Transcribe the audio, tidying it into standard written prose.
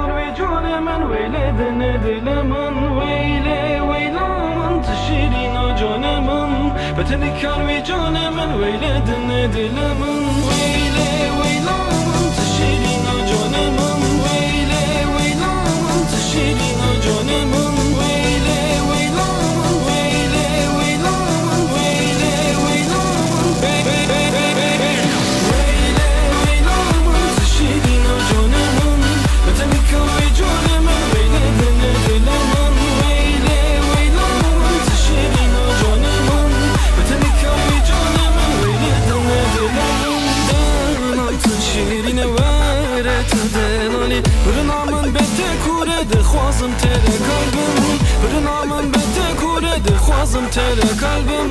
کار وی جان من ویله دن دل من ویله ویلا من تشیرینا جان من بتنی کار وی جان من ویله دن دل من ویله ویلا من تشیرینا جان من ویله ویلا من تشیرینا جان من ویله ویلا من ویله ویلا من ویله ویلا من ویله ویلا من تشیرینا جان من بتنی کار جان من ویله دل دل من ویله ویلا من تشیرینا جان من بتنی کار جان من ویله دل دل من تشیرینه ورت دلانی برنا من بته کوره دخوازم تره قلبم برنا من بته کوره دخوازم تره قلبم